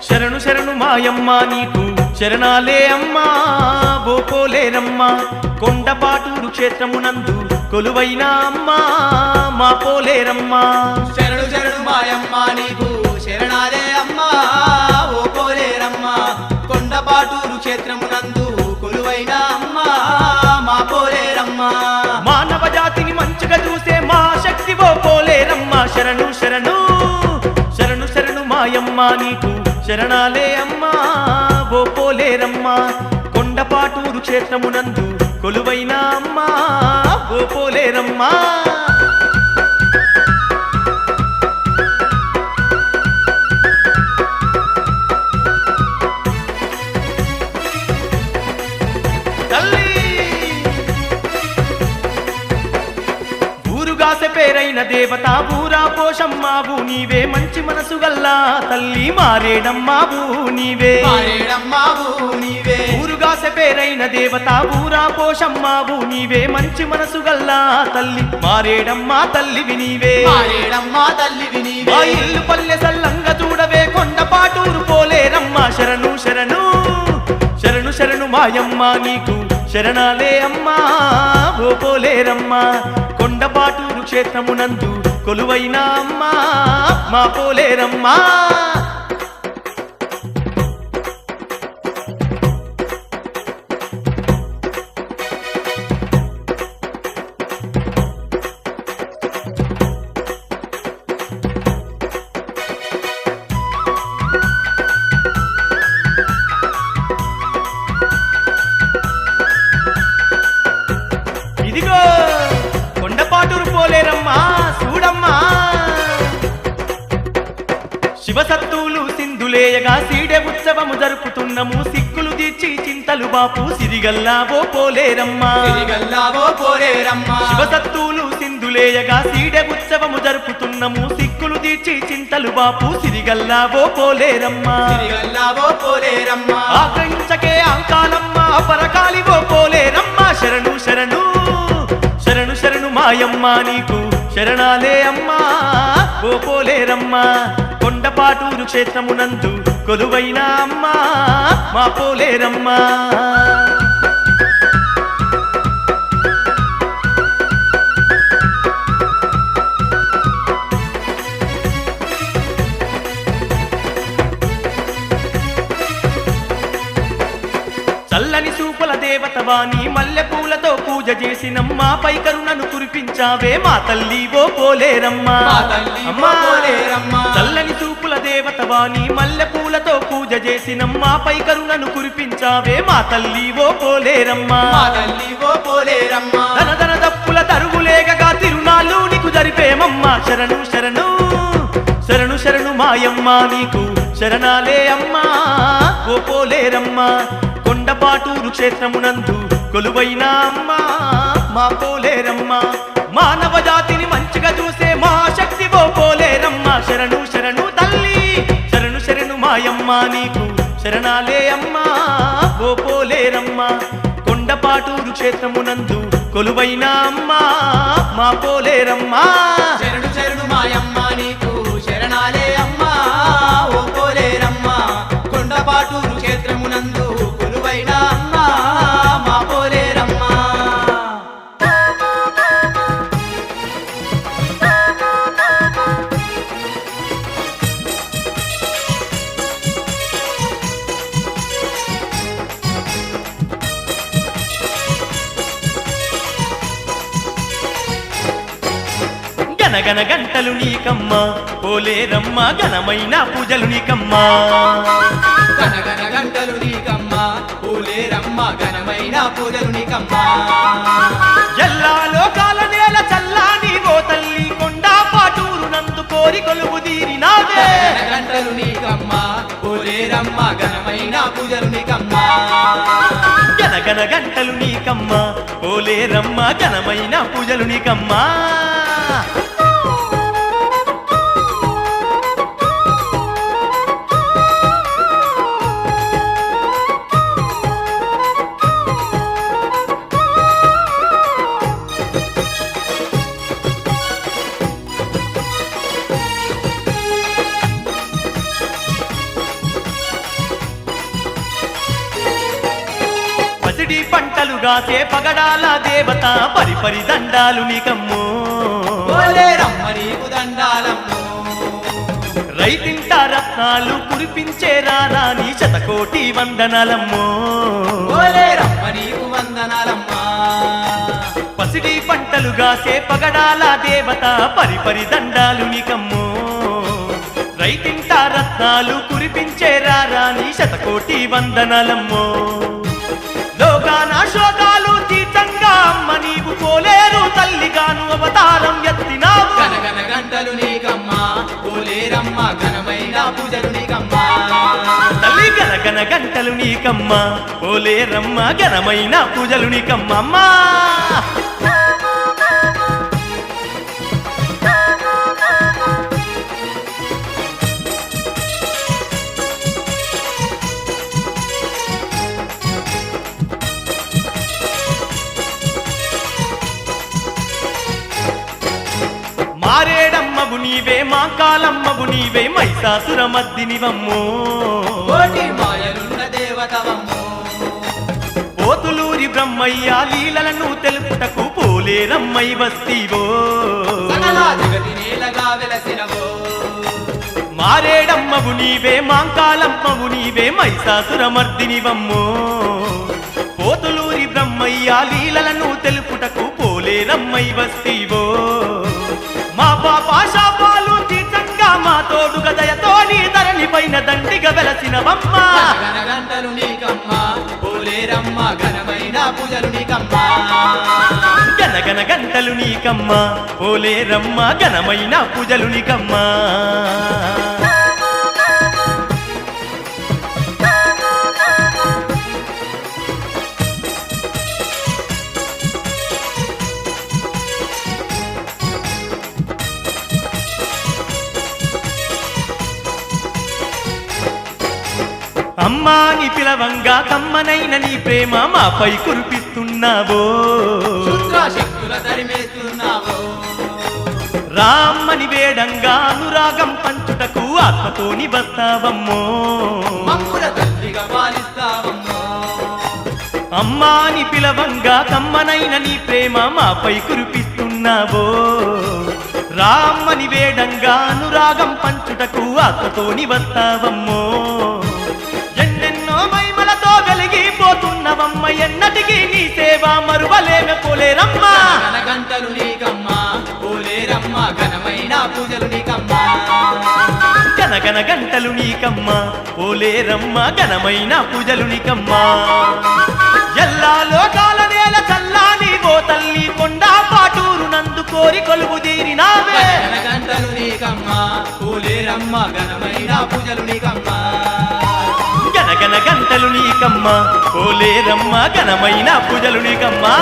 శరణు శరణు మాయమ్మ నీకు శరణాలే అమ్మా ఓ పోలేరమ్మ కొండపాటూరు క్షేత్రమునందు కొలువైన అమ్మా మా పోలేరమ్మ శరణు శరణు మాయమ్మ నీకు శరణాలే అమ్మా ఓ పోలేరమ్మ కొండపాటూరు క్షేత్రమునందు కొలువైన అమ్మా మా పోలేరమ్మ మానవ జాతిని మంచిగా చూసే మా శక్తి ఓ పోలేరమ్మ శరణు శరణు శరణు శరణు మాయమ్మ నీకు శరణాలే అమ్మా ఓ పోలేరమ్మ కొండపాటూరు క్షేత్రమునందు కొలువైన అమ్మా ఓ పోలేరమ్మ ఊరుగాసె పేరైన దేవత ఊరా పోషమ్మావు నీవే మంచి మనసు గల్లా తల్లి మారేడమ్మావు నీవే ఊరుగాసె పేరైన దేవత ఊరా పోషమ్మావు నీవే మంచి మనసు గల్లా తల్లి మారేడమ్మా తల్లివి నీవే మా ఇల్లు పల్లె సల్లంగా చూడవే కొండపాటూరు పోలేరమ్మ శరణు శరణు శరణు శరణు మాయమ్మ నీకు శరణాలే అమ్మా ఓ పోలేరమ్మ కొండపాటూరు క్షేత్రమునందు కొలువైన అమ్మా మా పోలేరమ్మ ఇదిగో కొండపాటూరు పోలేరమ్మా చూడమ్మా శివసత్తులు సింధులేయగా సీడె ఉత్సవము జరుపుతున్నము సిక్కులు తీర్చి చింతలు బాపు సిరిగల్లావో పోలేరమ్మా శివసత్తులు సింధులేయగా సీడె ఉత్సవము జరుపుతున్నము సిక్కులు తీర్చి చింతలు బాపు సిరిగల్లావో పోలేరమ్మా ఆగ్రహించకే అంకాలమ్మ పరకాలివో పోలేరమ్మ శరణు శరణు శరణు శరణు మాయమ్మ నీకు శరణాలే అమ్మా ఓ పోలేరమ్మ కొండపాటూరు క్షేత్రమునందు కొలువైన అమ్మా మా పోలేరమ్మ చల్లని సూపుల దేవతవాణి మల్లె పూలతో పూజ చేసినమ్మా పై కరుణను కురిపించావే మా తల్లి ఓ పోలేరమ్మ చల్లని సూపుల దేవతవాణి మల్లె పూలతో పూజ చేసినమ్మా పై కరుణను కురిపించావే మా తల్లి ఓ పోలేరమ్మ ధన ధన దప్పుల తరుగులేగగా తిరునాళ్ళు నీకు జరిపేమమ్మ శరణు శరణు శరణు శరణు మాయమ్మ నీకు శరణాలే అమ్మా ఓ పోలేరమ్మ కొండపాటూరు క్షేత్రమునందు కొలువైన అమ్మా మా పోలేరమ్మ మానవ జాతిని మంచిగా చూసే మా శక్తి ఓ పోలేరమ్మ శరణు శరణు తల్లి శరణు శరణు మాయమ్మ నీకు శరణాలే అమ్మా ఓ పోలేరమ్మ కొండపాటూరు క్షేత్రమునందు కొలువైన అమ్మా మా పోలేరమ్మ శరణు శరణు మాయమ్మ నీకు శరణాలే అమ్మా ఓ పోలేరమ్మ కొండపాటూరు క్షేత్రమునందు కొలువైన అమ్మా మా పోలేరమ్మ గనగన గంటలు నీకమ్మ పోలేరమ్మ ఘనమైన పూజలు నీకమ్మా గనగన గంటలు నీకమ్మా పోలేరమ్మ ఘనమైన పూజలు నీకమ్మా ఎల్లా లోకాల నేల చల్లాని ఓ తల్లి కొండపాటూరు నందు కోరి కొలువు తీరినావే గంటలు నీకమ్మా పోలేరమ్మ ఘనమైన పూజలు నీకమ్మా గనగన గంటలు నీకమ్మ పోలేరమ్మ ఘనమైన పూజలు నీకమ్మా పసిడి పంటలుగాసే పగడాల దేవత పరిపరి దండాలు నీకమ్మో పోలేరమ్మ నీకు దండాలమ్మో రైతింట రత్నాలు కురిపించే రారాని శతకోటి వందనాలమ్మో పోలేరమ్మ నీకు వందనాలమ్మా పసిడి పంటలుగాసే పగడాల దేవత పరిపరి దండాలు నీకమ్మో రైతింట రత్నాలు కురిపించే రారాని శతకోటి వందనాలమ్మో లోకాన శోకాలు తీర్థంగా అమ్మ నీవు పోలేరు తల్లిగాను అవతారం ఎత్తినావు గనగన గంటలు నీకమ్మా పోలేరమ్మ ఘనమైన పూజలు నీకమ్మా తల్లి గనగన గంటలు నీకమ్మ పోలేరమ్మ ఘనమైన పూజలు నీకమ్మ అమ్మా మారేడమ్మవు నీవే మాంకాలమ్మవు నీవే మైసాసురమద్దినివమ్మో కోటి మాయలున్న దేవతవమ్మో పోతులూరి బ్రహ్మయ్య లీలలను తెలుపుటకు పోలేరమ్మై వస్తీవో సకల జగతి నేలగా వెలసినవో మారేడమ్మవు నీవే మాంకాలమ్మవు నీవే మైసాసురమర్దినివమ్మో పోతులూరి బ్రహ్మయ్య లీలలను తెలుపుటకు పోలేరమ్మై వస్తీవో మా పాప శాపాలు తీర్థంగా మా తోడు గదయతో నీ ధరణి పైన దండిగా వెలసినవమ్మ గనగన గంటలు నీకమ్మా పోలేరమ్మ ఘనమైన పూజలు నీకమ్మా గనగన గంటలు నీకమ్మ పోలేరమ్మ ఘనమైన పూజలు నీకమ్మా అమ్మా నీ పిలవంగా కమ్మనైన నీ ప్రేమ మాపై కురిపిస్తున్నావో శక్తుల తరిమేస్తున్నావో రామ్మని వేడంగా అనురాగం పంచుటకు ఆత్మతోని వస్తావమ్మో మమ్ముల తల్లిగా పాలిస్తావమ్మో అమ్మా నీ పిలవంగా కమ్మనైన నీ ప్రేమ మాపై కురిపిస్తున్నావో రామ్మని వేడంగా అనురాగం పంచుటకు ఆత్మతోని వస్తావమ్మో ఎన్నెన్నో మహిమలతో వెలిగిపోతున్నవమ్మ ఎన్నటికీ నీ సేవ మరువలేమె పోలేరమ్మ గనగన గంటలు నీకమ్మా పోలేరమ్మ ఘనమైన పూజలు నీకమ్మా గనగన గంటలు నీకమ్మ పోలేరమ్మ ఘనమైన పూజలు నీకమ్మా ఎల్లా లోకాల నేల చల్లాని ఓ తల్లి కొండా పాటూరు నందు కోరి కొలువు తీరినావే గనగన గంటలు నీకమ్మా పోలేరమ్మ ఘనమైన పూజలు నీకమ్మా గనగన గంటలు నీకమ్మ పోలేరమ్మ ఘనమైన పూజలు నీకమ్మా